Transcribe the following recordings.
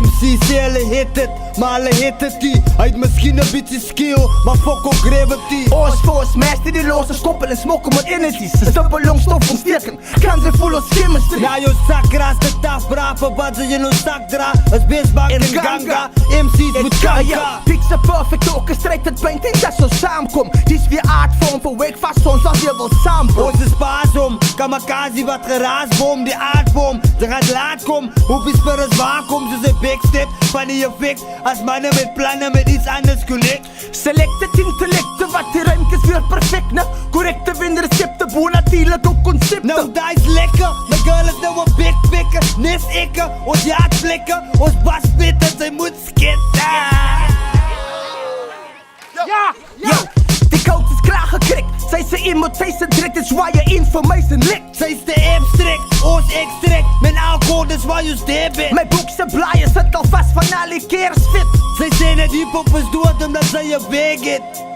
MC sê hulle het het, maar hulle het het nie. Hy het miskien 'n bietjie skill, maar fuck op gravity. Ons master die losse skoppel en smokken met energies. Stoppen long stof ontsteken, kan ze voel als chemistry. Na jou sak ras de taf braven, wat ze je nou zak dra. Is beestbak en ganga, MC's moet kanka. Picture perfect, ook een strijd het pijn, denk dat zo samenkom. Die is weer aardvorm, voor week vast soms als je wil samen. Ons is paasom, kamikaze wat geraasboom. Die aardboom, ze gaat laat kom. Hoepies per een zwaarkom, ze zijn big step van die effect. Als mannen met plannen met iets anders connect. Select het intellect, wat die ruimtes weer perfect, ne? Correcte windrecepten, boer natuurlijk ook concepten. Nou, dat is lekker, de girl is nou een big pikken. Nis ikke, ons jaart flikken, ons bas pitten, zij moet skitten. Ja, die koud is klaar gekrikt. Zij ze in moet, zij ze direct, is waar je information likt. Zij is de abstract, ons extract. Mijn alcohol is waar je debit. Mijn boek zijn blaaien, zit al vast van alle keer is fit. Zij zijn het hip-hop is dood omdat zij je weg het.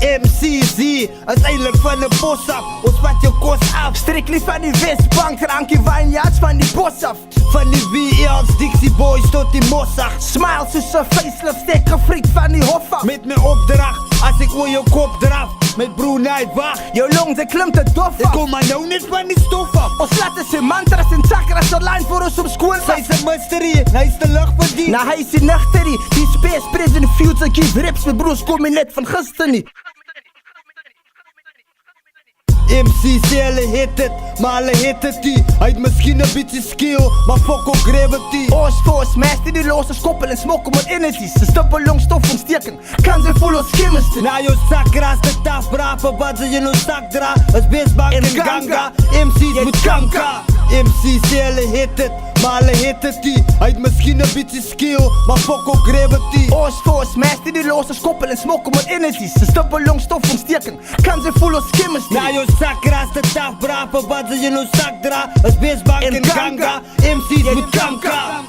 MCZ, uiteindelijk van de bos af, ons wat je kost af. Strictly van die Westbank, rankie wijnjaards van die bos af. Van die VL's, Dixie Boys tot die mossag. Smile tussen facelift, steek friet van die hof af. Met mijn opdracht, als ik oor je kop draf. Met broer Night wacht. Jouw long, ze klimt het dof af. Ik kom maar nou net van die stof af. Ons laten zijn mantras en chakras online voor ons op school. Zij is een mysterie, hij is de lucht verdiend. Nou hij is in nachterie, die space prison future give rips. Met broers kom je net van gisteren niet. MC sê hulle het het, maar hulle het het nie. Hy het miskien 'n bietjie skill, maar fuck op gravity. Ons master die losse skoppel en smokken met energies. Stoppen long stof ontsteken, kan ze voel als chemistry. Na jou sak ras de taf braven, wat ze je nou zak dra. Is beestbak en ganga, MC's moet kanka. MC sê hulle het het, maar hulle het het nie. Hy het miskien 'n bietjie skill, maar fuck op gravity. Ons master die losse skoppel en smokken met energies. Stoppen long stof ontsteken, kan ze voel als chemistry. Na jou sak ras de taf braven, wat ze je nou zak dra. Is beestbak en ganga, MC's moet kanka.